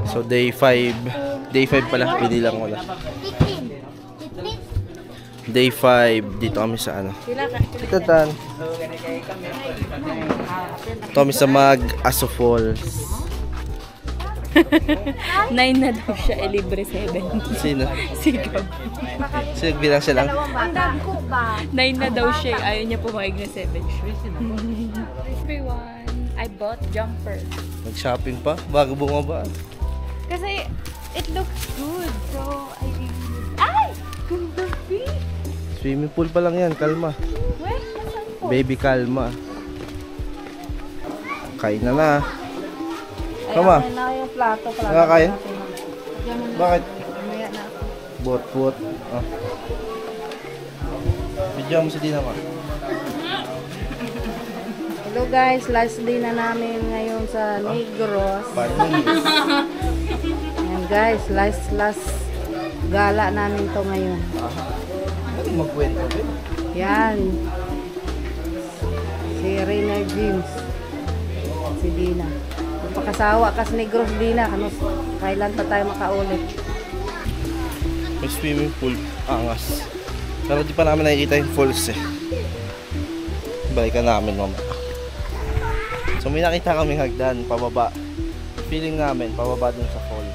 So day 5 pala, binilang ko na. Day 5, dito kami sa ano. Ito tan. Ito kami sa Mag-Aso Falls. 9 na daw siya, libre 7. Sino? Sigab. Sino bilang siya lang? 9 na daw siya, ayaw niya pumayag na 7 siya. Everyone, I bought jumper. Nag-shopping pa? Bago bumaba. Kasi it looks good, so I really need... Ay! Ganda fish! Swimming pool pa lang yan, kalma. Where? Nasaan po? Baby, kalma. Kain na na. Kama? Ayun na yung plato. Nakakain? Bakit? Mamaya na ako. Bot. Oh. Video mo si Dina ma. Hello guys, last day na namin ngayon sa Negros. Panis. Ayan guys, last gala namin to ngayon. Ano magkwento ba? Yan. Si Reina James. Si Dina. Pagpakasawa ka sa Negros, Dina. Kailan pa tayo makaulit? May swimming pool. Angas. Pero di pa namin nakikita yung falls eh. Balikan namin mamaya. So may nakita kaming hagdan pababa. Feeling namin pababa dun sa fall.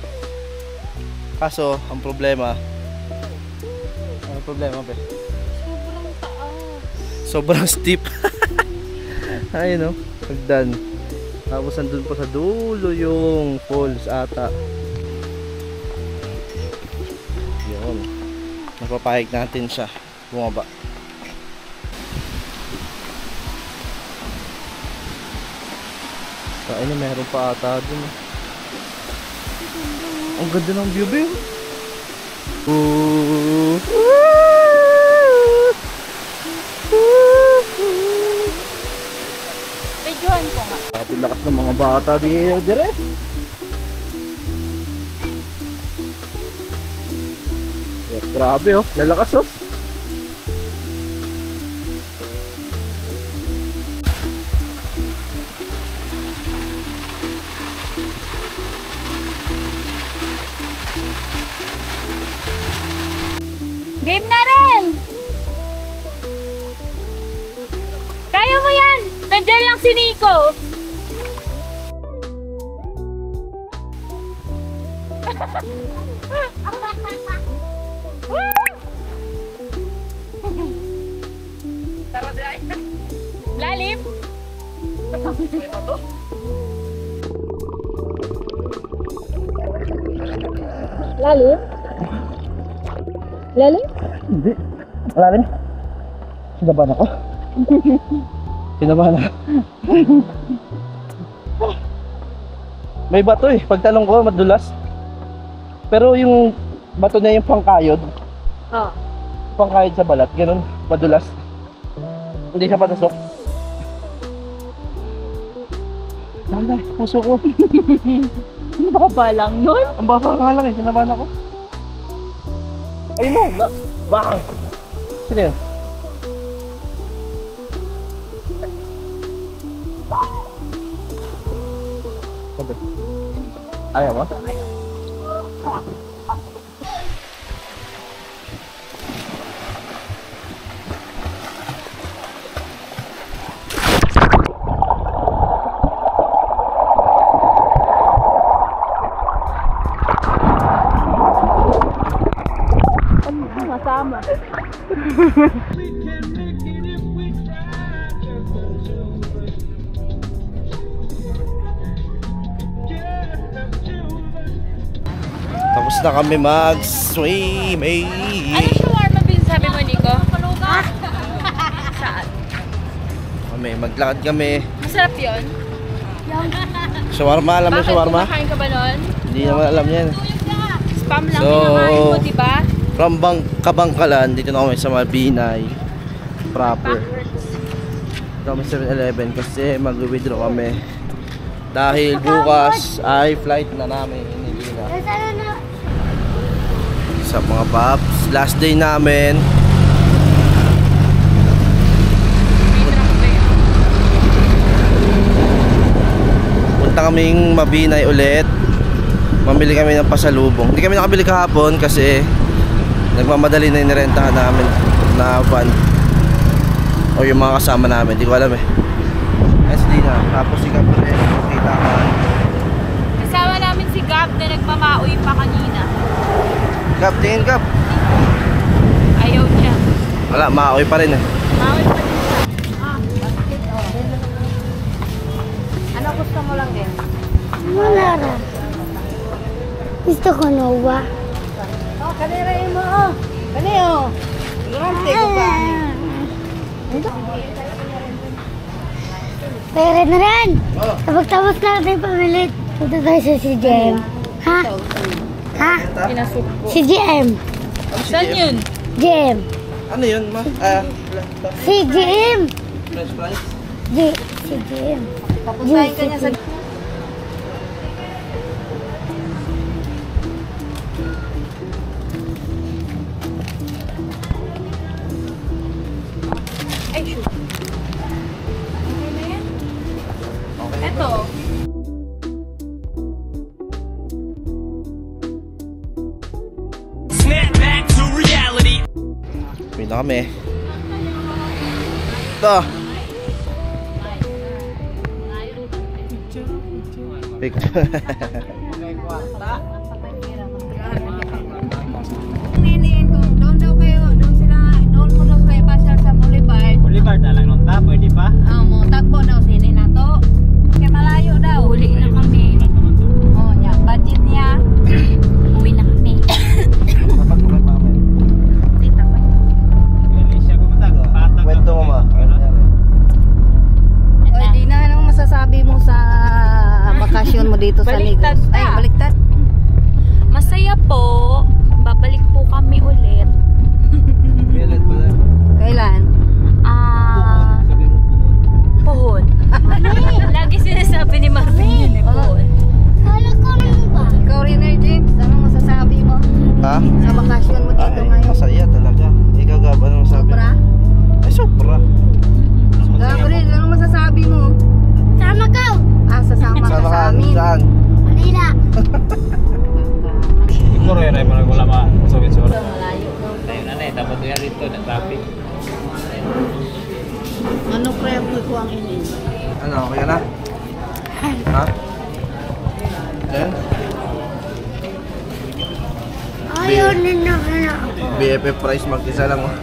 Kaso ang problema, ano problema ba? Sobrang taas. Sobrang steep. Ayun no, hagdan. Tapos andun pa sa dulo yung falls ata. Yun. Napapahig natin siya bumaba. Ano, meron pa ata dun. Ang ganda ng view, babe. Videohan ko nga. Kapit lakas ng mga bata dito, dire. Grabe oh, lalakas oh. Game na rin! Kaya mo yan! Nandiyan lang si Nico! Lalim? Lalim? Lalim? Hindi. Malalim. Sinabahan ako. Sinabahan ako. May bato eh. Pagtalong ko, madulas. Pero yung bato na yung pangkayod. Oh. Pangkayod sa balat. Ganun. Madulas. Hindi siya patasok. Dahil puso ko. Ano ba ba lang nun? Ang baba nga lang eh. Sinabahan ako. Ay no! Bang! Sino yun? Sabi. Ayaw mo? Masama. Tapos na kami mag-swim. Ano shawarma sabi mo, Nico? Saan? Maglakad kami. Masarap yun? Shawarma, alam mo shawarma? Bakit? Kumakain ka ba nun? Hindi naman alam yan. Spam lang So, kinakain mo, diba? From Kabangkalan, dito na kami sa Mabinay proper. Dito kami 7-Eleven kasi mag-withdraw kami. Dahil bukas ay flight na namin hinihina. Sa mga paps, last day namin. na kaming Mabinay ulit. Mamili kami ng pasalubong. Hindi kami nakabili kahapon kasi nagmamadali na yung nirentahan namin na van. O yung mga kasama namin, hindi ko alam eh. SD na, tapos si Gab rin, kita ka. Kasama namin si Gab na nagmamaoy pa kanina. Gab, tingin Gab. Ayaw niya. Wala, maoy pa rin eh. Maoy pa rin siya. Basket, oh. Ano gusto mo lang din? Wala ra. Gusto ko Nova. Oh, kanira mo, oh. Kaniyo. Lurante ko ba? Pero na rin. Kapag tapos natin pamilit, punta tayo sa CGM. Ha? Ha? Pinasok ko. CGM. Saan yun? GM. Ano yun, ma? CGM. French fries? CGM. Papuntahin ka niya sa... Ay, shoot. Okay na yan? Eto. Snap back to reality. Uwi na kami. Ito. Picture. Niniin ko, doon daw kayo, doon mo daw kayo pasyal sa Boulevard. Boulevard na lang nung tap, pwede pa? Mo takbo daw sini na to. Kaya malayo daw. Uli na kami. Oh, nya, budget niya. Uwi na kami. Alicia, kumatag. Patag. Kwento mo, ma. O, di na, anong masasabi mo sa bakasyon mo dito sa Baliktad Negros? Ay, ka. baliktad. Masaya po. Babalik po kami ulit. Kailan pala? Kailan? Puhon. Lagi sinasabi ni Marvin yun eh, puhon. Kala ko lang ba? Ikaw rin, James, anong masasabi mo Ha? sa bakasyon mo dito Ay, ngayon? masaya talaga. Ikaw, Gab, anong sabi? Sobra? Ay, sobra. Gabriel, anong masasabi mo? Sama ka. Sasama ka Sama sa ka, amin. saan? Manila. Siguro yun ay parang wala ma-sawit-sawit. Malayo daw. Tayo na eh, dapat nga rito na traffic. Ano kaya ko ang inin? Ano, okay ka na? Ha? Ayan? Ayaw na ako. BFF price mag-isa lang oh.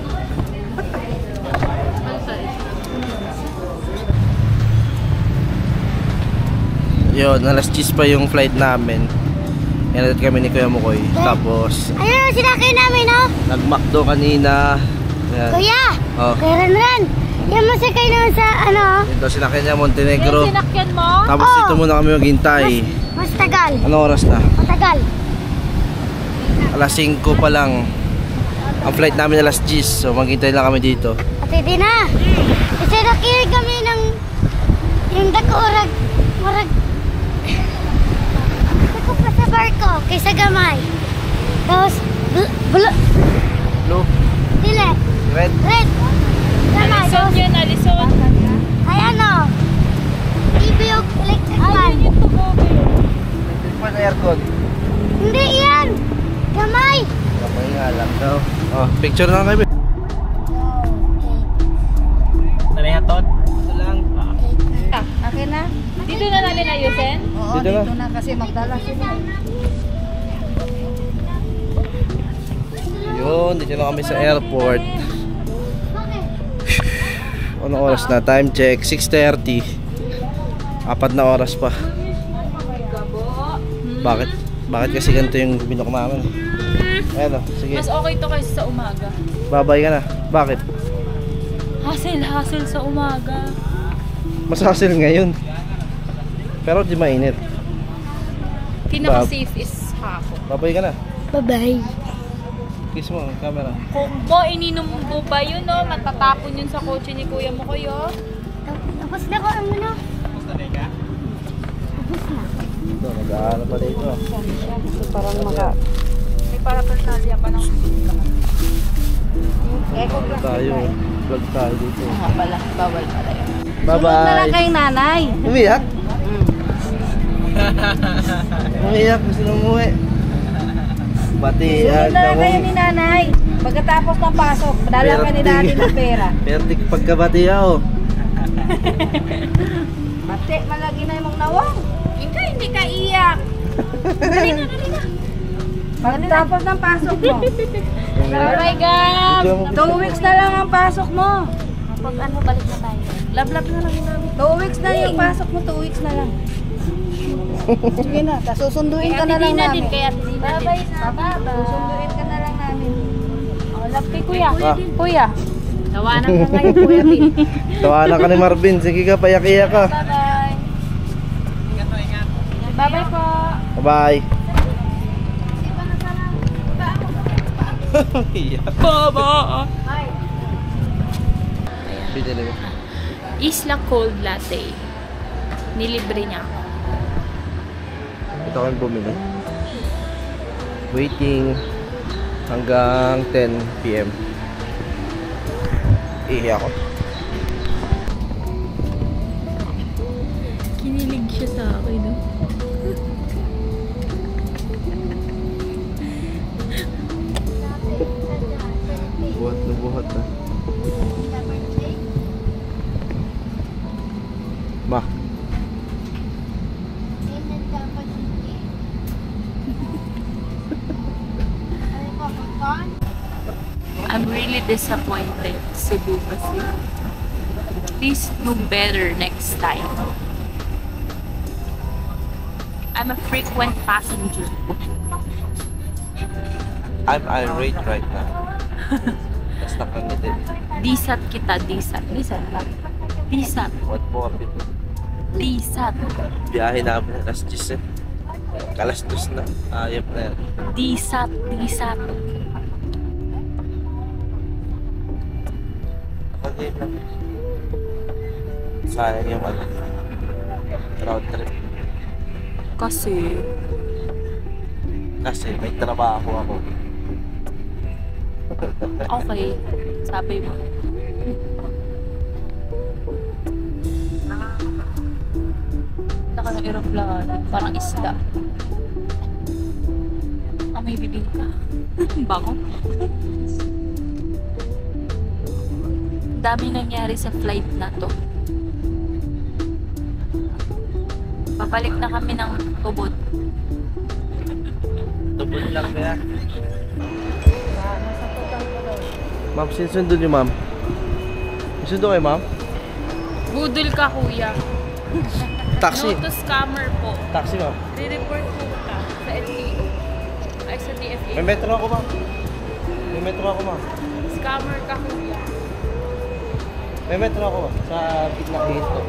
Yun, alas 10 pa yung flight namin. Inalit kami ni Kuya Mukoy. Tapos, Ayun ang sinakay namin, oh. nag-McDo kanina. Ayan. Kuya. Oh, Kuya Ran. Yan masakay naman sa ano. ito sinakyan niya Montenegro. Yung sinakyan mo? Tapos dito muna kami maghintay. Mas tagal. Anong oras na? Matagal. Alas 5 pa lang. Ang flight namin alas 10. So maghintay lang kami dito. At hindi na. Kasi nakinig kami ng yung dakurag. Murag. Dako pa sa barko. Kaysa gamay. Tapos, blue. Blue, Dili. red. Red. Gamay. Alison Tapos, yun, Alison. ay ano. TV yung electric fan. Ayun yung tumobil. Pa na aircon. Hindi yan. Gamay. Kapag nga lang daw. Oh, picture na kami. Narihatot? Ito lang. Okay na? Dito na namin ayusin? Oo, Dito na. dito na kasi magdala sila. Yun, dito na kami sa airport. Anong oras na? Time check, 6:30. 4 na oras pa. Bakit? Bakit kasi ganito yung binok namin? Ayan o, sige. Mas okay to kaysa sa umaga. Babay ka na. Bakit? Hassle sa umaga. Mas hassle ngayon. Pero di mainit. Pinaka-safe is hapon. Babay ka na. Bye-bye. Kiss mo ang camera. Kung mo, ininom mo ba yun, no? Matatapon yun sa kotse ni Kuya mo kayo. Tapos na ko ang ano. Ito, nag-aaral pa dito. Parang maka... May para-personalya pa ng Vlog tayo. Vlog tayo dito. Bawal pala yun. Bye Sunod na lang bye. kay nanay. Umiyak? Umiyak, gusto na umuwi. Batian Sunod na lang mo. kayo ni nanay. Pagkatapos ng pasok, padala ka ni daddy ng pera. Pertik pagkabati ako. Bate, malagi na yung nawang. Hindi ka iyak. Dali na. Pagkatapos ng pasok mo. Bye, Gam! 2 weeks na lang ang pasok mo. Pag ano, balik na tayo. Lablab na lang namin. 2 weeks na yung pasok mo, 2 weeks na lang. Sige na, susunduin ka na lang namin. Kaya Tina din. Bye-bye na. Bye-bye. Susunduin ka na lang namin. Oh, love kay Kuya. Ah. Kuya. Tawanan ka ngayon, Kuya Bin. Tawanan ka ni Marvin. Sige ka, payak-iyak ka. Bye-bye. Bye-bye po. Bye-bye. Baba. Pinili mo. Isla Cold Latte. Nilibre niya ako. Ito kami bumili. Waiting hanggang 10 PM. Ihi ako. Kinilig siya sa akin, no? Buhat na buhat na. Ma. I'm really disappointed, Cebu kasi. Please do better next time. I'm a frequent passenger. I'm irate right now. Mas nakangitin. Disat kita, disat. Disat lang. Disat. What more people? Disat. Biyahe namin alas 10 eh. Kalas 2 na. Ayop na yan. Disat. Disat. Nakagame lang. Sayang yung ano. Road trip. Kasi, Kasi may trabaho ako. okay. Sabi mo. Naka ng aeroplano. Parang isda. May bibig ka. Bango. Dami nangyari sa flight na to. Babalik na kami ng Ubod. Tubod lang kaya. Ma'am, sinusundo niyo ma'am? Sinusundo kayo ma'am? Budol ka, kuya. Taxi. No to scammer po. Taxi ma'am. Re-report po ka sa LTO. Ay, sa DFA. May metro ako ma'am. May metro ako ma'am. Scammer ka, kuya. May metro ako ma'am. Sa gitna hinto.